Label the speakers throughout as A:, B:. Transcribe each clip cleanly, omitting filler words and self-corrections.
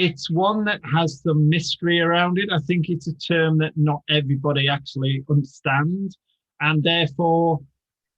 A: it's one that has some mystery around it. I think it's a term that not everybody actually understands. And therefore,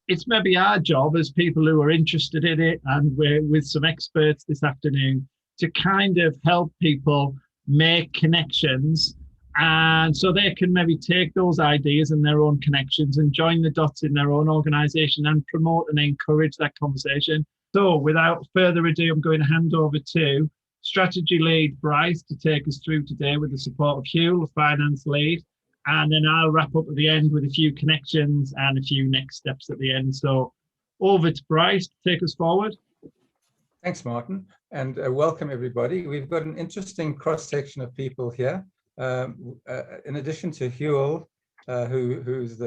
A: it's maybe our job as people who are interested in it, and we're with some experts this afternoon, to kind of help people make connections, and so they can maybe take those ideas and their own connections and join the dots in their own organization and promote and encourage that conversation. So without further ado, I'm going to hand over to strategy lead Bryce to take us through today with the support of Hugh, the finance lead. And then I'll wrap up at the end with a few connections and a few next steps at the end. So over to Bryce to take us forward.
B: Thanks, Martin, and welcome everybody. We've got an interesting cross-section of people here. In addition to Hugh, who's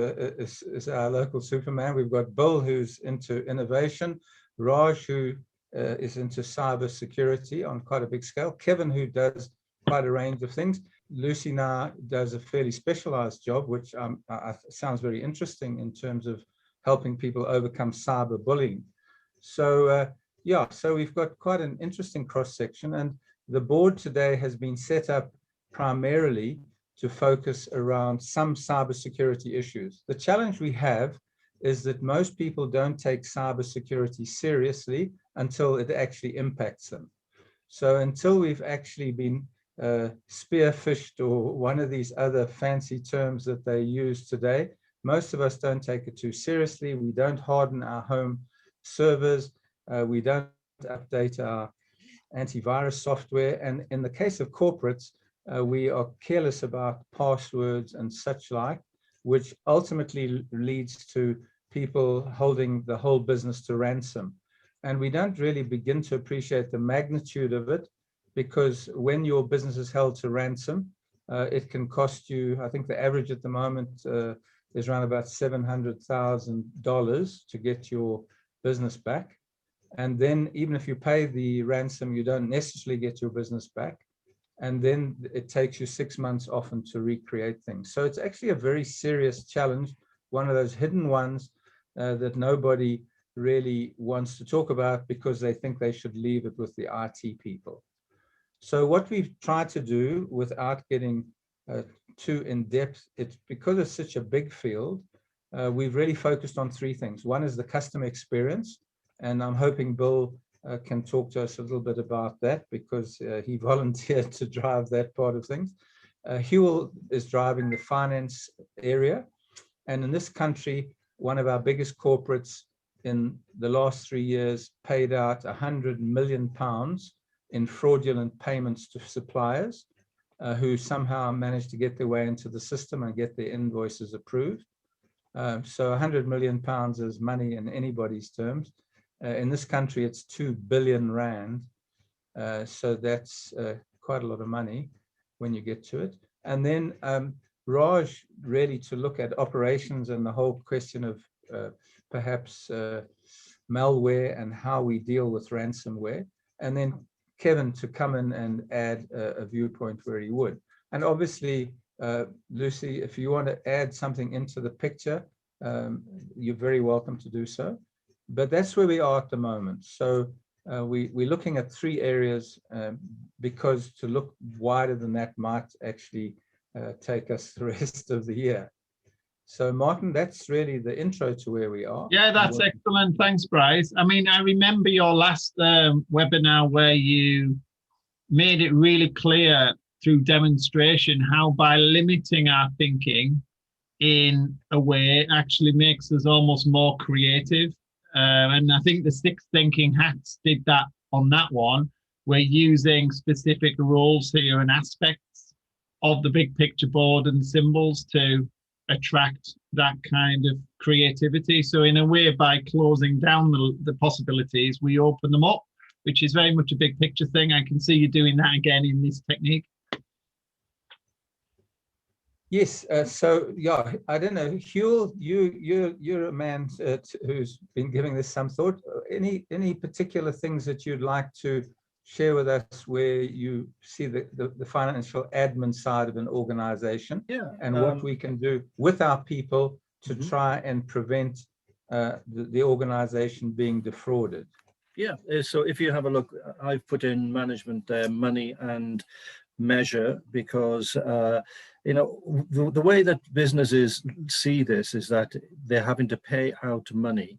B: our local Superman, we've got Bill, who's into innovation, Raj, who is into cyber security on quite a big scale, Kevin, who does quite a range of things. Lucy now does a fairly specialized job, which sounds very interesting in terms of helping people overcome cyber bullying. So yeah, so we've got quite an interesting cross-section, and the board today has been set up primarily to focus around some cybersecurity issues. The challenge we have is that most people don't take cybersecurity seriously until it actually impacts them. So until we've actually been spearfished, or one of these other fancy terms that they use today, most of us don't take it too seriously. We don't harden our home servers. We don't update our antivirus software. And in the case of corporates, we are careless about passwords and such like, which ultimately leads to people holding the whole business to ransom. And we don't really begin to appreciate the magnitude of it, because when your business is held to ransom, it can cost you, I think the average at the moment is around about $700,000 to get your business back. And then even if you pay the ransom, you don't necessarily get your business back. And then it takes you 6 months often to recreate things. So it's actually a very serious challenge, one of those hidden ones that nobody really wants to talk about because they think they should leave it with the IT people. So what we've tried to do, without getting too in depth, it's because it's such a big field, we've really focused on three things. One is the customer experience, and I'm hoping Bill can talk to us a little bit about that, because he volunteered to drive that part of things. Hugh is driving the finance area, and in this country, one of our biggest corporates in the last 3 years paid out £100 million in fraudulent payments to suppliers who somehow managed to get their way into the system and get their invoices approved. So £100 million is money in anybody's terms. In this country, it's 2 billion rand. So that's quite a lot of money when you get to it. And then Raj, really to look at operations and the whole question of perhaps malware and how we deal with ransomware. And then Kevin to come in and add a viewpoint where he would. And obviously, Lucy, if you want to add something into the picture, you're very welcome to do so. But that's where we are at the moment. So we're looking at three areas, because to look wider than that might actually take us the rest of the year. So Martin, that's really the intro to where we are.
A: Yeah, that's excellent. Thanks, Bryce. I mean, I remember your last webinar where you made it really clear through demonstration how by limiting our thinking in a way actually makes us almost more creative. And I think the 6 thinking hats did that on that one. We're using specific roles here and aspects of the big picture board and symbols to attract that kind of creativity. So in a way, by closing down the possibilities, we open them up, which is very much a big picture thing. I can see you doing that again in this technique.
B: Yes, so yeah, I don't know, Hugh, you're a man who's been giving this some thought. Any particular things that you'd like to share with us where you see the financial admin side of an organization, and what we can do with our people to try and prevent the organization being defrauded?
C: Yeah, so if you have a look, I've put in management there, money and measure, because you know, the way that businesses see this is that they're having to pay out money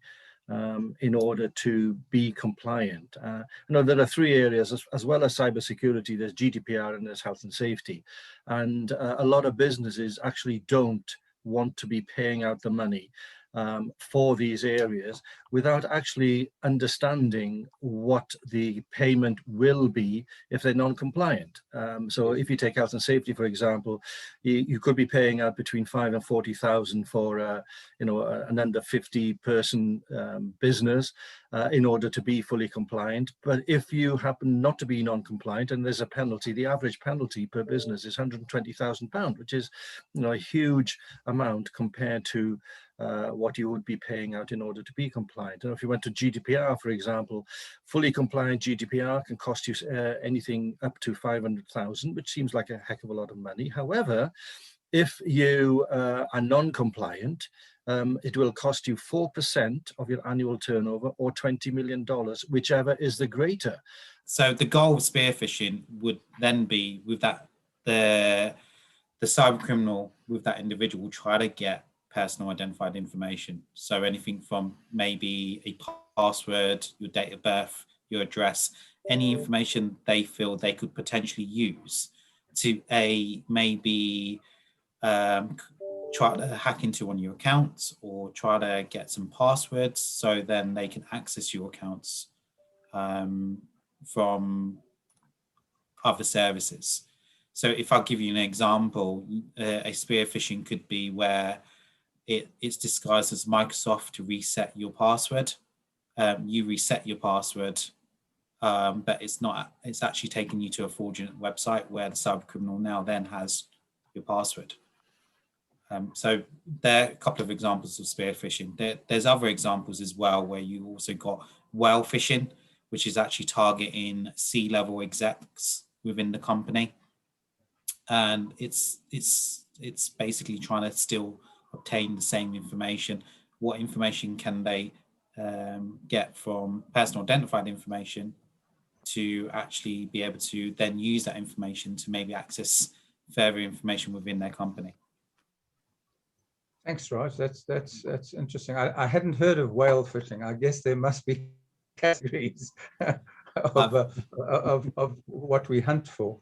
C: in order to be compliant. You know, there are three areas, as well as cybersecurity. There's GDPR and there's health and safety, and a lot of businesses actually don't want to be paying out the money for these areas without actually understanding what the payment will be if they're non-compliant. So if you take health and safety, for example, you could be paying out between 5 and 40,000 for you know, an under 50 person business in order to be fully compliant. But if you happen not to be non-compliant and there's a penalty, the average penalty per business is £120,000, which is, you know, a huge amount compared to what you would be paying out in order to be compliant. And if you went to GDPR, for example, fully compliant GDPR can cost you anything up to 500,000, which seems like a heck of a lot of money. However, if you are non-compliant, it will cost you 4% of your annual turnover or $20 million, whichever is the greater.
D: So the goal of spearfishing would then be with that, the cyber criminal with that individual will try to get personal identified information. So anything from maybe a password, your date of birth, your address, any information they feel they could potentially use to maybe try to hack into one of your accounts or try to get some passwords so then they can access your accounts from other services. So if I'll give you an example, a spearfishing could be where it's disguised as Microsoft to reset your password. You reset your password, but it's actually taking you to a fraudulent website where the cyber criminal now then has your password. So there are a couple of examples of spearfishing. There's other examples as well where you also got whale phishing, which is actually targeting C-level execs within the company. And it's basically trying to still obtain the same information. What information can they get from personal identified information to actually be able to then use that information to maybe access further information within their company?
B: Thanks, Raj. That's interesting. I hadn't heard of whale fishing. I guess there must be categories of what we hunt for.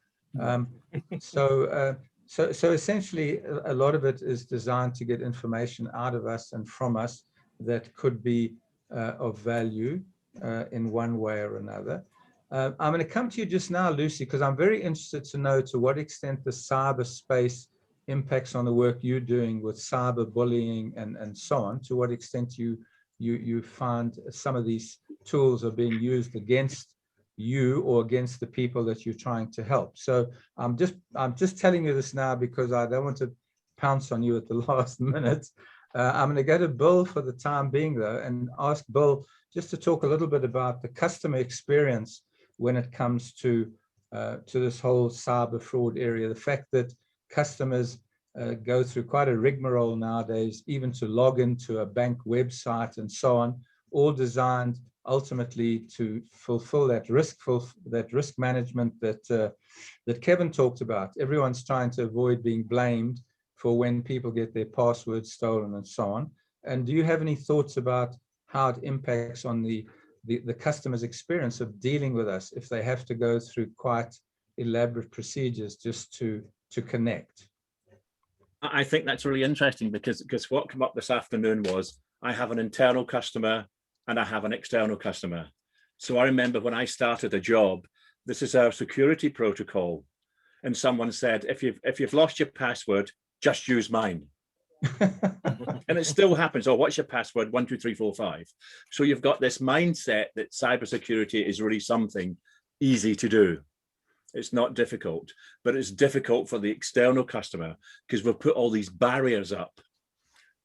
B: So essentially, a lot of it is designed to get information out of us and from us that could be of value in one way or another. I'm going to come to you just now, Lucy, because I'm very interested to know to what extent the cyberspace impacts on the work you're doing with cyber bullying and so on. To what extent you find some of these tools are being used against you or against the people that you're trying to help. So I'm just telling you this now because I don't want to pounce on you at the last minute. I'm going to go to Bill for the time being, though, and ask Bill just to talk a little bit about the customer experience when it comes to this whole cyber fraud area. The fact that customers go through quite a rigmarole nowadays, even to log into a bank website and so on, all designed ultimately to fulfill that risk management that Kevin talked about. Everyone's trying to avoid being blamed for when people get their passwords stolen and so on. And do you have any thoughts about how it impacts on the customer's experience of dealing with us if they have to go through quite elaborate procedures just to connect?
E: I think that's really interesting because what came up this afternoon was I have an internal customer and I have an external customer. So I remember when I started a job, this is our security protocol. And someone said, if you've lost your password, just use mine. And it still happens. Oh, what's your password? 1, 2, 3, 4, 5. So you've got this mindset that cybersecurity is really something easy to do. It's not difficult, but it's difficult for the external customer because we've put all these barriers up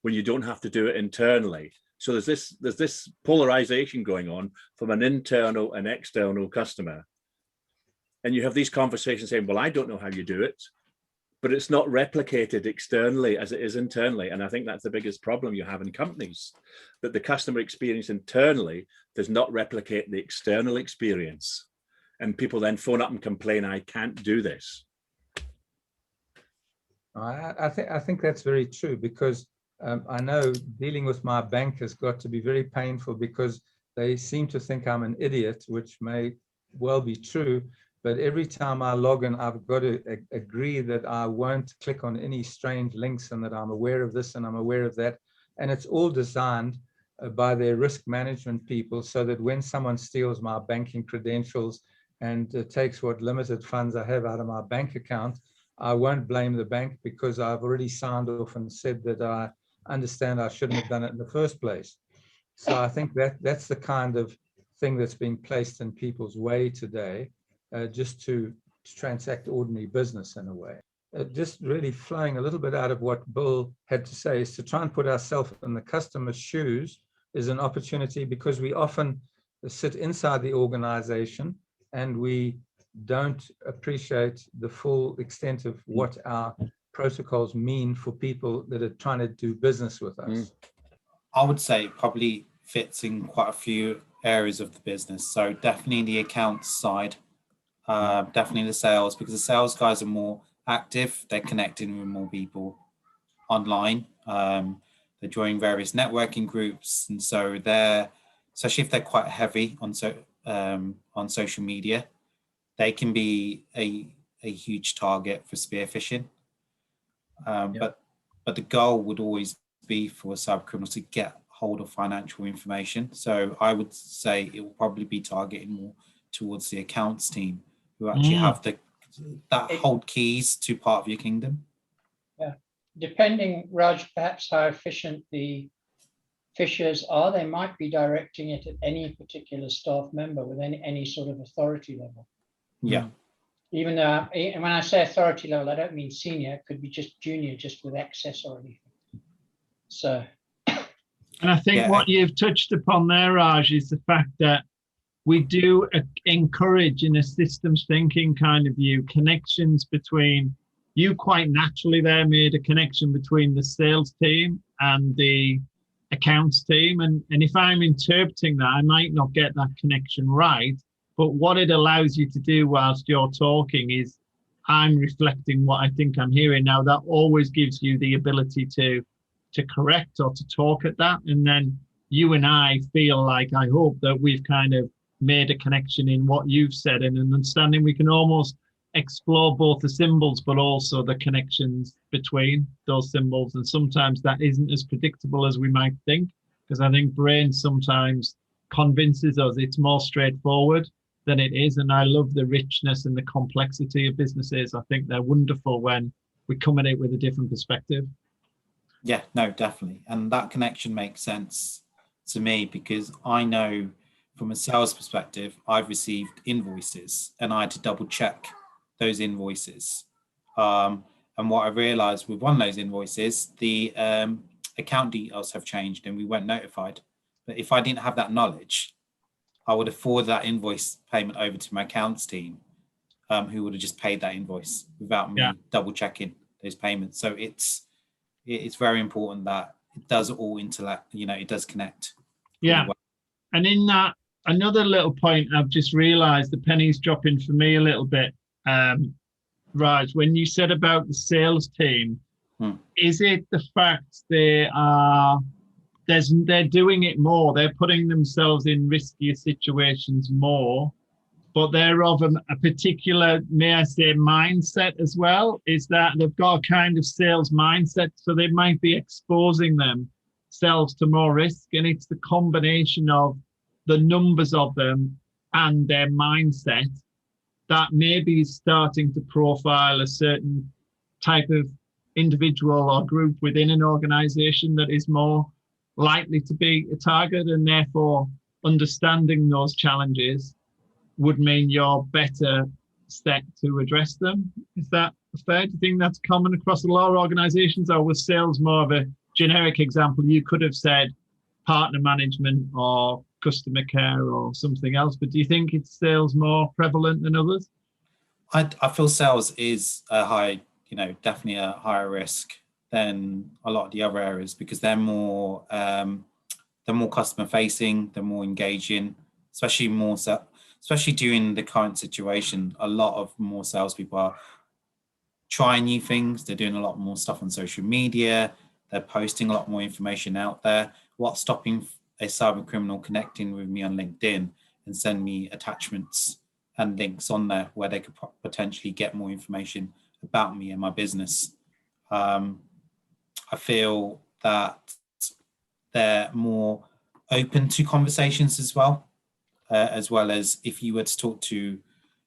E: when you don't have to do it internally. So there's this polarization going on from an internal and external customer. And you have these conversations saying, well, I don't know how you do it. but it's not replicated externally as it is internally. And I think that's the biggest problem you have in companies, that the customer experience internally does not replicate the external experience. And people then phone up and complain, I can't do this.
B: I think that's very true, because I know dealing with my bank has got to be very painful, because they seem to think I'm an idiot, which may well be true. But every time I log in, I've got to agree that I won't click on any strange links, and that I'm aware of this and I'm aware of that. And it's all designed by their risk management people, so that when someone steals my banking credentials and takes what limited funds I have out of my bank account, I won't blame the bank, because I've already signed off and said that I understand I shouldn't have done it in the first place. So I think that's the kind of thing that's being placed in people's way today, just to transact ordinary business in a way. Just really flowing a little bit out of what Bill had to say, is to try and put ourselves in the customer's shoes is an opportunity, because we often sit inside the organization and we don't appreciate the full extent of what our protocols mean for people that are trying to do business with us.
D: I would say it probably fits in quite a few areas of the business. So definitely the accounts side, definitely the sales, because the sales guys are more active. They're connecting with more people online. They're joining various networking groups. And so especially if they're quite heavy on social media, they can be a huge target for spearfishing. But the goal would always be for cyber criminals to get hold of financial information. So I would say it will probably be targeting more towards the accounts team, who actually have that hold keys to part of your kingdom.
F: Yeah, depending, Raj, perhaps how efficient the fishers are, they might be directing it at any particular staff member with any sort of authority level.
D: Yeah.
F: Even though, and when I say authority level, I don't mean senior. It could be just junior, just with access or anything. So,
A: and I think what you've touched upon there, Raj, is the fact that we do encourage, in a systems thinking kind of view, connections between, you quite naturally there made a connection between the sales team and the accounts team. And if I'm interpreting that, I might not get that connection right. But what it allows you to do whilst you're talking is, I'm reflecting what I think I'm hearing. Now, that always gives you the ability to correct or to talk at that. And then you and I feel like, I hope that we've kind of made a connection in what you've said, and an understanding we can almost explore both the symbols, but also the connections between those symbols. And sometimes that isn't as predictable as we might think, because I think brain sometimes convinces us it's more straightforward than it is. And I love the richness and the complexity of businesses. I think they're wonderful when we come at it with a different perspective.
D: Yeah, no, definitely. And that connection makes sense to me, because I know from a sales perspective, I've received invoices and I had to double check those invoices. And what I realized with one of those invoices, the account details have changed and we weren't notified. But if I didn't have that knowledge, I would have forwarded that invoice payment over to my accounts team, who would have just paid that invoice without me double checking those payments. So it's very important that it does all interact, it does connect.
A: Yeah.
D: Well.
A: And in that, another little point I've just realized, the penny's dropping for me a little bit, Raj, when you said about the sales team, is it the fact they're doing it more, they're putting themselves in riskier situations more, but they're of a particular, may I say, mindset as well? Is that they've got a kind of sales mindset, so they might be exposing themselves to more risk, and it's the combination of the numbers of them and their mindset that maybe is starting to profile a certain type of individual or group within an organization that is more likely to be a target, and therefore understanding those challenges would mean you're better set to address them. Is that fair? Do you think that's common across a lot of organizations, or was sales more of a generic example? You could have said partner management or customer care or something else, but do you think it's sales more prevalent than others?
D: I feel sales is a high you know, definitely a higher risk than a lot of the other areas, because they're more customer facing, they're more engaging, especially during the current situation. A lot of more salespeople are trying new things. They're doing a lot more stuff on social media. They're posting a lot more information out there. What's stopping a cyber criminal connecting with me on LinkedIn and send me attachments and links on there where they could potentially get more information about me and my business? I feel that they're more open to conversations as well as if you were to talk to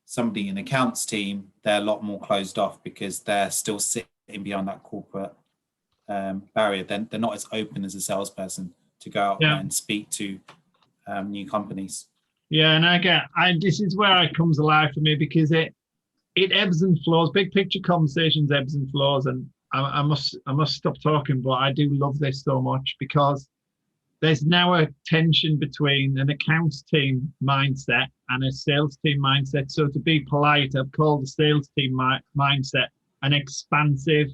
D: somebody in the accounts team, they're a lot more closed off because they're still sitting behind that corporate barrier. They're not as open as a salesperson to go out there and speak to new companies.
A: Yeah, and again, this is where it comes alive for me, because it ebbs and flows. Big picture conversations ebbs and flows, and I must stop talking, but I do love this so much, because there's now a tension between an accounts team mindset and a sales team mindset. So to be polite, I've called the sales team mindset an expansive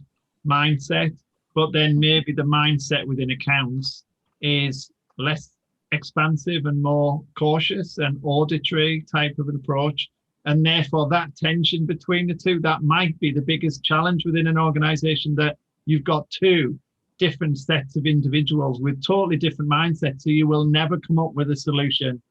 A: mindset, but then maybe the mindset within accounts is less expansive and more cautious and auditory type of an approach. And therefore that tension between the two, that might be the biggest challenge within an organization, that you've got two different sets of individuals with totally different mindsets. So you will never come up with a solution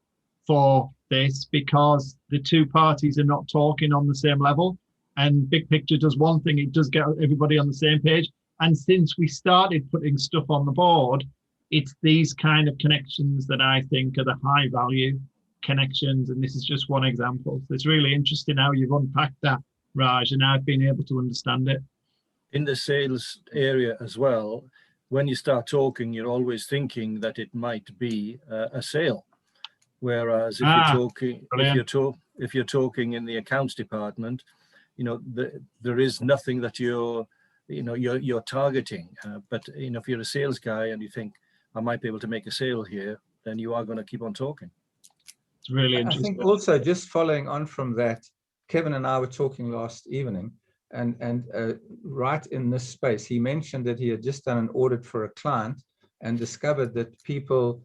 A: for this, because the two parties are not talking on the same level. And big picture does one thing, it does get everybody on the same page. And since we started putting stuff on the board, it's these kind of connections that I think are the high value connections. And this is just one example. So it's really interesting how you've unpacked that, Raj, and I've been able to understand it.
C: In the sales area as well, when you start talking, you're always thinking that it might be a sale. Whereas if you're talking in the accounts department, you know, there is nothing that you're targeting. But you know, if you're a sales guy and you think I might be able to make a sale here, then you are going to keep on talking.
A: It's really interesting.
B: I think also, just following on from that, Kevin and I were talking last evening, and right in this space, he mentioned that he had just done an audit for a client and discovered that people,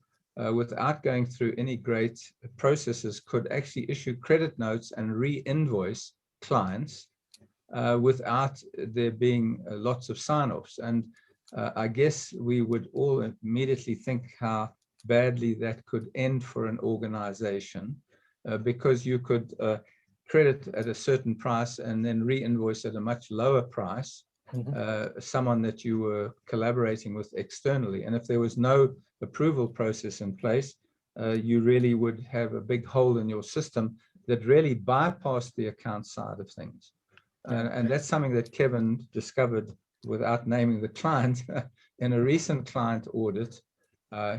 B: without going through any great processes, could actually issue credit notes and re-invoice clients without there being lots of sign-offs. And I guess we would all immediately think how badly that could end for an organization, because you could credit at a certain price and then re-invoice at a much lower price someone that you were collaborating with externally. And if there was no approval process in place, you really would have a big hole in your system that really bypassed the account side of things. And that's something that Kevin discovered, without naming the client, in a recent client audit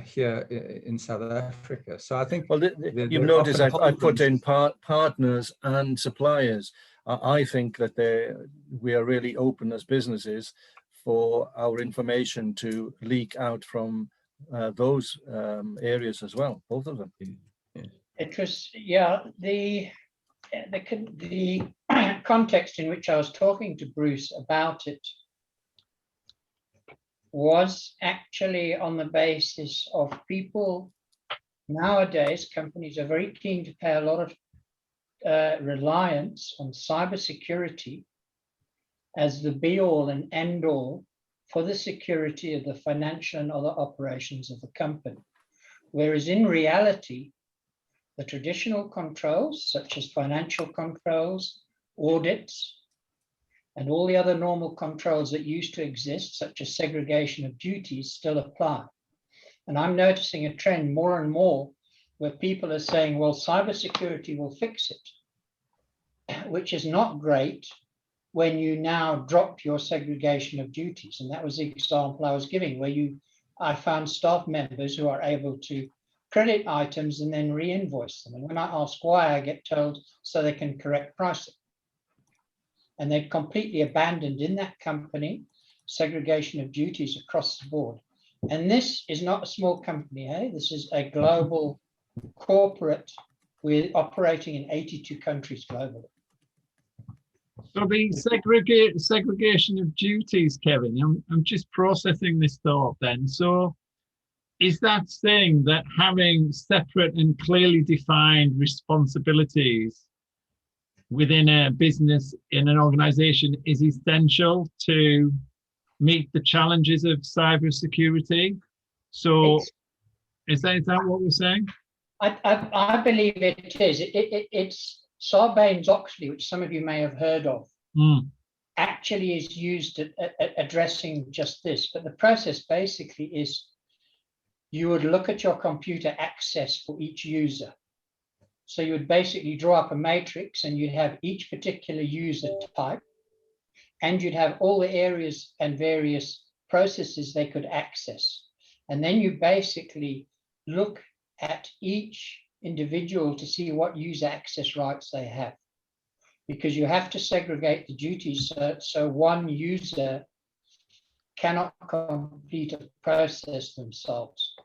B: here in South Africa. So I think, well,
C: you've noticed I put in partners and suppliers. I think that we are really open as businesses for our information to leak out from those areas as well, both of them.
F: It was, the context in which I was talking to Bruce about it was actually on the basis of people nowadays. Companies are very keen to pay a lot of reliance on cybersecurity as the be-all and end-all for the security of the financial and other operations of the company. Whereas in reality, the traditional controls, such as financial controls, audits, and all the other normal controls that used to exist, such as segregation of duties, still apply. And I'm noticing a trend more and more where people are saying, well, cybersecurity will fix it, which is not great when you now drop your segregation of duties. And that was the example I was giving, where I found staff members who are able to credit items and then re-invoice them. And when I ask why, I get told so they can correct pricing. And they've completely abandoned in that company segregation of duties across the board. And this is not a small company, hey? This is a global corporate. We're operating in 82 countries globally.
A: So the segregation of duties, Kevin, I'm just processing this thought then. So is that saying that having separate and clearly defined responsibilities within a business, in an organization, is essential to meet the challenges of cybersecurity? So is that what we're saying?
F: I believe it is. It's Sarbanes-Oxley, which some of you may have heard of, actually is used at addressing just this. But the process basically is you would look at your computer access for each user. So you would basically draw up a matrix and you'd have each particular user type, and you'd have all the areas and various processes they could access. And then you basically look at each individual to see what user access rights they have, because you have to segregate the duties so one user cannot complete a process themselves,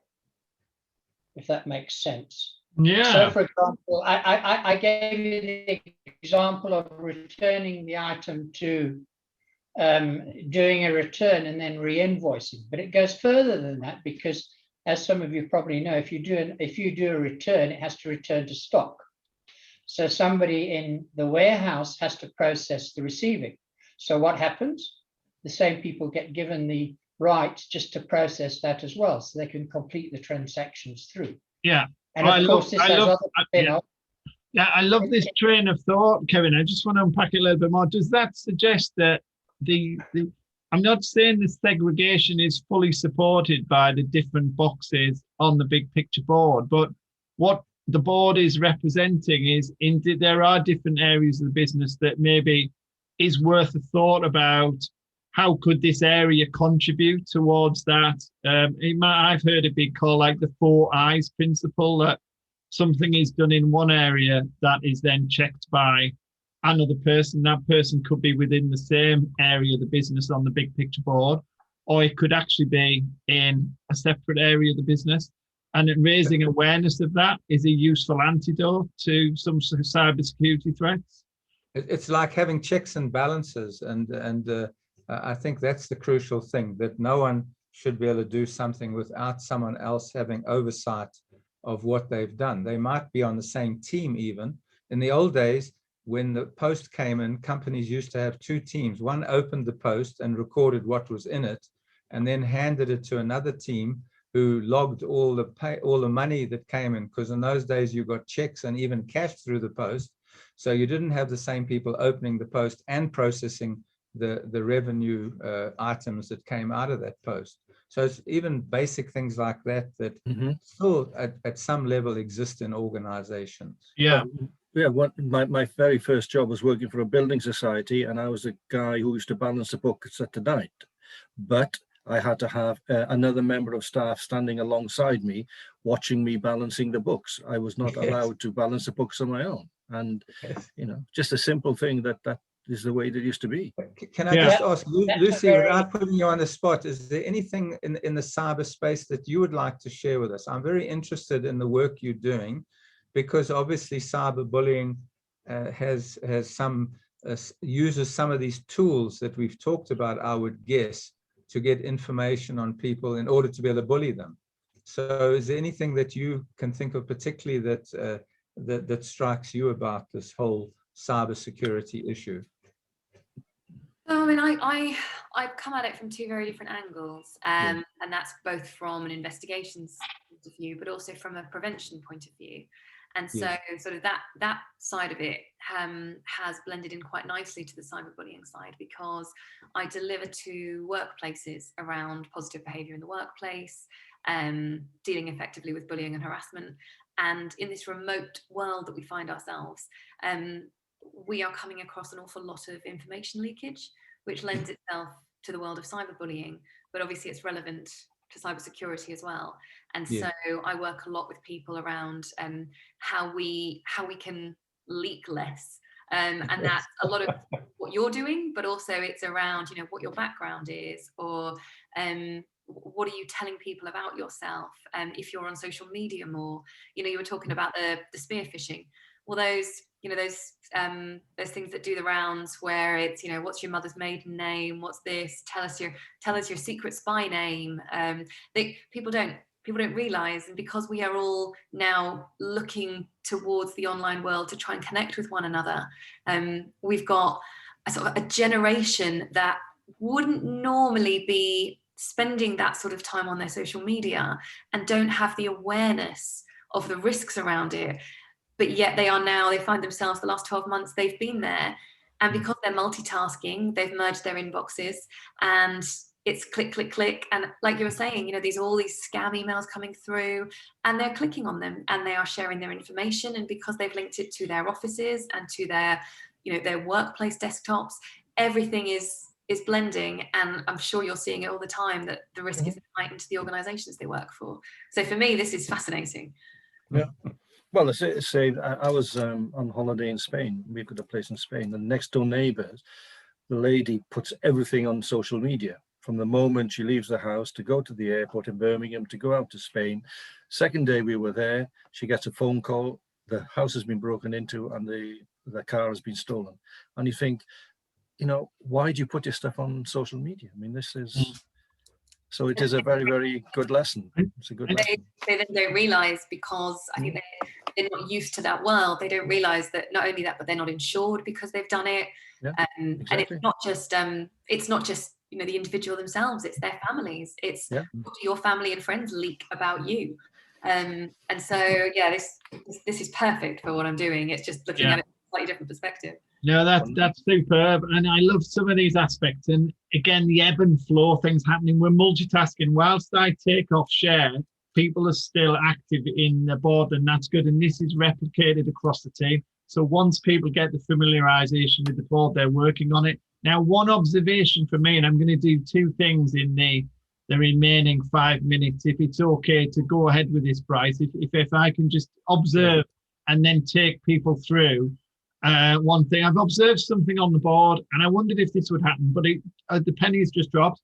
F: if that makes sense.
A: Yeah.
F: So for example, I gave you the example of returning the item to doing a return and then re-invoicing, but it goes further than that, because as some of you probably know, if you do a return, it has to return to stock. So somebody in the warehouse has to process the receiving. So what happens? The same people get given the right just to process that as well, so they can complete the transactions through.
A: Yeah.
F: And of course, this has other spin-offs.
A: Yeah, I love this train of thought, Kevin. I just want to unpack it a little bit more. Does that suggest that I'm not saying the segregation is fully supported by the different boxes on the big picture board, but what the board is representing is there are different areas of the business that maybe is worth a thought about. How could this area contribute towards that? I've heard it be called like the 4 eyes principle, that something is done in one area that is then checked by another person. That person could be within the same area of the business on the big picture board, or it could actually be in a separate area of the business. And raising awareness of that is a useful antidote to some cybersecurity threats.
B: It's like having checks and balances, and I think that's the crucial thing, that no one should be able to do something without someone else having oversight of what they've done. They might be on the same team even. In the old days, when the post came in, companies used to have 2 teams. One opened the post and recorded what was in it, and then handed it to another team who logged all the money that came in, because in those days you got checks and even cash through the post. So you didn't have the same people opening the post and processing the revenue items that came out of that post. So it's even basic things like that still at some level exist in organizations.
A: Yeah.
C: Yeah, my very first job was working for a building society, and I was a guy who used to balance the books at the night. But I had to have another member of staff standing alongside me, watching me balancing the books. I was not allowed to balance the books on my own. And, just a simple thing that is the way it used to be.
B: Can I just ask, Lucy, without putting you on the spot, is there anything in the cyberspace that you would like to share with us? I'm very interested in the work you're doing, because obviously cyberbullying has some uses some of these tools that we've talked about, I would guess, to get information on people in order to be able to bully them. So is there anything that you can think of particularly that strikes you about this whole cybersecurity issue?
G: I mean, I come at it from 2 very different angles, and that's both from an investigations point of view, but also from a prevention point of view. And so sort of that side of it has blended in quite nicely to the cyberbullying side, because I deliver to workplaces around positive behaviour in the workplace, dealing effectively with bullying and harassment. And in this remote world that we find ourselves, we are coming across an awful lot of information leakage, which lends itself to the world of cyberbullying, but obviously it's relevant to cybersecurity as well. And so I work a lot with people around how we can leak less, and that's a lot of what you're doing, but also it's around what your background is, or what are you telling people about yourself, if you're on social media more. You were talking about the spearfishing. Well, those those things that do the rounds where it's, what's your mother's maiden name, what's this, tell us your secret spy name. People don't realize, and because we are all now looking towards the online world to try and connect with one another, we've got a sort of a generation that wouldn't normally be spending that sort of time on their social media and don't have the awareness of the risks around it. But yet they find themselves, the last 12 months, they've been there. And because they're multitasking, they've merged their inboxes and it's click, click, click. And like you were saying, all these scam emails coming through, and they're clicking on them and they are sharing their information. And because they've linked it to their offices and to their workplace desktops, everything is blending. And I'm sure you're seeing it all the time, that the risk is heightened to the organizations they work for. So for me, this is fascinating.
C: Yeah. Well, I was on holiday in Spain. We've got a place in Spain, and next door neighbors, the lady puts everything on social media from the moment she leaves the house to go to the airport in Birmingham, to go out to Spain. Second day we were there, she gets a phone call, the house has been broken into and the car has been stolen. And you think, why do you put your stuff on social media? I mean, this is... So it is a very, very good lesson. It's a good lesson.
G: They then don't realise, because I think they're not used to that world. They don't realise that not only that, but they're not insured because they've done it.
C: Yeah,
G: exactly. And it's not just the individual themselves. It's their families. It's what do your family and friends leak about you. And so this is perfect for what I'm doing. It's just looking at it from a slightly different perspective.
A: No, that's superb, and I love some of these aspects. And again, the ebb and flow things happening. We're multitasking. Whilst I take off share, people are still active in the board, and that's good. And this is replicated across the team. So once people get the familiarization with the board, they're working on it. Now, one observation for me, and I'm going to do two things in the remaining 5 minutes, if it's okay to go ahead with this, Bryce. If I can just observe and then take people through. One thing, I've observed something on the board, and I wondered if this would happen, but the pennies just dropped.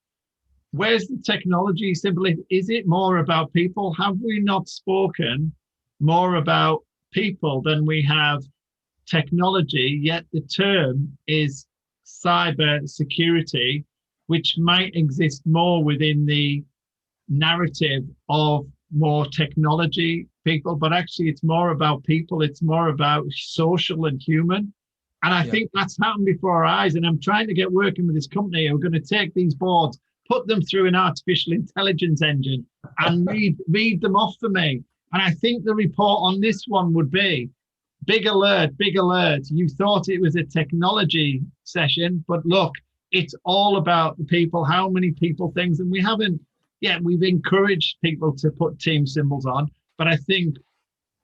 A: Where's the technology? Simply, is it more about people? Have we not spoken more about people than we have technology? Yet the term is cyber security, which might exist more within the narrative of more technology people, but actually it's more about people. It's more about social and human. And I think that's happened before our eyes. And I'm trying to get working with this company who are going to take these boards, put them through an artificial intelligence engine and read them off for me. And I think the report on this one would be, big alert. You thought it was a technology session, but look, it's all about the people, how many people, things. And we haven't, we've encouraged people to put team symbols on, but I think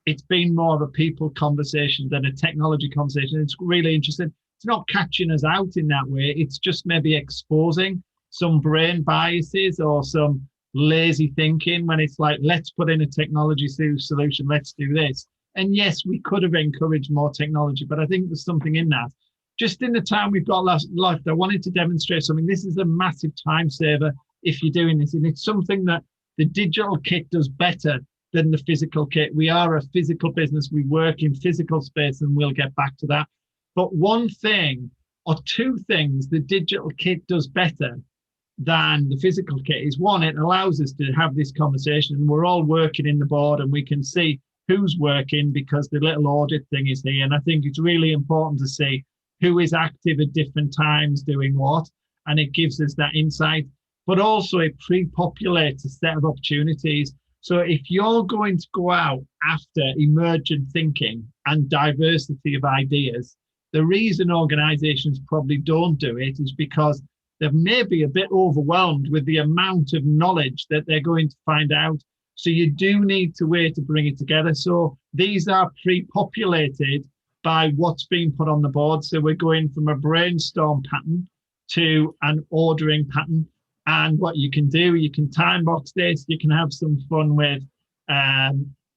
A: it's been more of a people conversation than a technology conversation. It's really interesting. It's not catching us out in that way. It's just maybe exposing some brain biases or some lazy thinking when it's like, let's put in a technology solution, let's do this. And yes, we could have encouraged more technology, but I think there's something in that. Just in the time we've got left, I wanted to demonstrate something. This is a massive time saver if you're doing this, and it's something that the digital kit does better than the physical kit. We are a physical business. We work in physical space, and we'll get back to that. But one thing or two things the digital kit does better than the physical kit is, one, it allows us to have this conversation, and we're all working in the board and we can see who's working because the little audit thing is here. And I think it's really important to see who is active at different times doing what, and it gives us that insight. But also it pre-populates a set of opportunities. So if you're going to go out after emergent thinking and diversity of ideas, the reason organizations probably don't do it is because they may be a bit overwhelmed with the amount of knowledge that they're going to find out. So you do need to wait to bring it together. So these are pre-populated by what's being put on the board. So we're going from a brainstorm pattern to an ordering pattern. And what you can do, you can time box this, you can have some fun with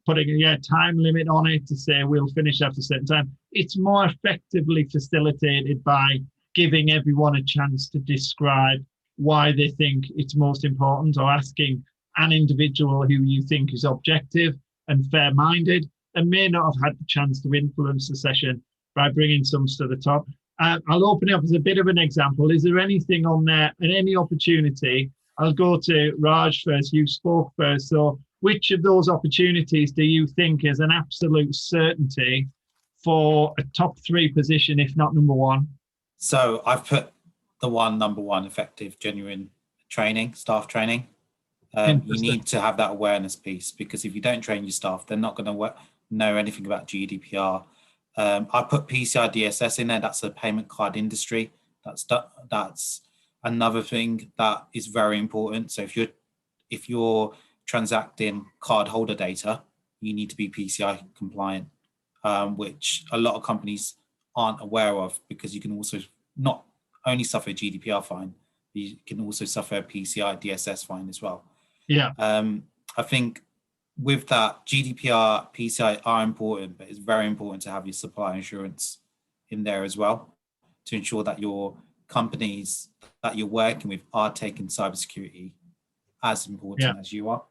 A: putting a time limit on it to say we'll finish after a certain time. It's more effectively facilitated by giving everyone a chance to describe why they think it's most important, or asking an individual who you think is objective and fair-minded and may not have had the chance to influence the session by bringing some to the top. I'll open it up as a bit of an example. Is there anything on there and any opportunity? I'll go to Raj first. You spoke first. So which of those opportunities do you think is an absolute certainty for a top 3 position, if not number 1?
D: So I've put the number one, effective, genuine training, staff training. You need to have that awareness piece, because if you don't train your staff, they're not going to know anything about GDPR. I put PCI DSS in there. That's a payment card industry. That's another thing that is very important. So if you're transacting card holder data, you need to be PCI compliant, which a lot of companies aren't aware of, because you can also not only suffer a GDPR fine, you can also suffer a PCI DSS fine as well.
A: Yeah.
D: I think with that, GDPR, PCI are important, but it's very important to have your supply insurance in there as well, to ensure that your companies that you're working with are taking cybersecurity as important as you are.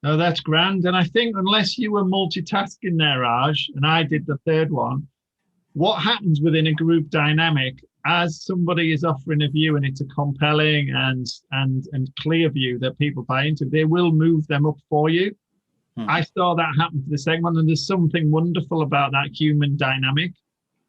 A: No, that's grand. And I think unless you were multitasking there, Raj, and I did the third one, what happens within a group dynamic as somebody is offering a view and it's a compelling and clear view that people buy into, they will move them up for you. I saw that happen for the second one, and there's something wonderful about that human dynamic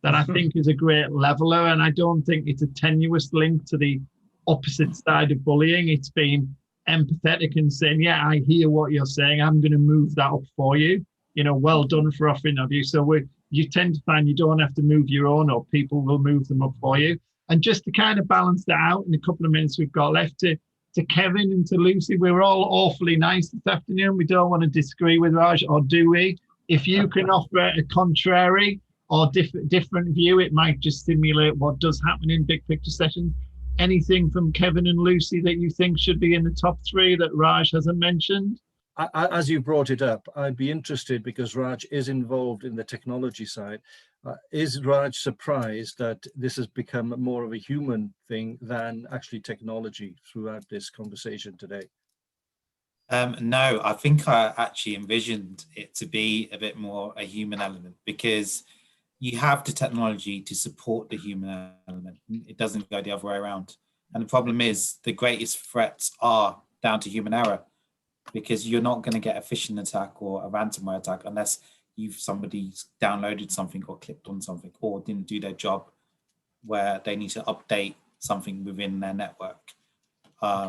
A: that I think is a great leveler, and I don't think it's a tenuous link to the opposite side of bullying. It's been empathetic and saying, yeah, I hear what you're saying, I'm going to move that up for you. You know, well done for offering of you. So you tend to find you don't have to move your own up, people will move them up for you. And just to kind of balance that out in a couple of minutes we've got left, to Kevin and to Lucy, we were all awfully nice this afternoon. We don't want to disagree with Raj, or do we? If you can offer a contrary or different view, it might just stimulate what does happen in big picture sessions. Anything from Kevin and Lucy that you think should be in the top 3 that Raj hasn't mentioned?
C: As you brought it up, I'd be interested, because Raj is involved in the technology side. Is Raj surprised that this has become more of a human thing than actually technology throughout this conversation today?
D: No, I think I actually envisioned it to be a bit more a human element, because you have the technology to support the human element. It doesn't go the other way around. And the problem is the greatest threats are down to human error, because you're not going to get a phishing attack or a ransomware attack unless somebody's downloaded something or clicked on something or didn't do their job where they need to update something within their network. A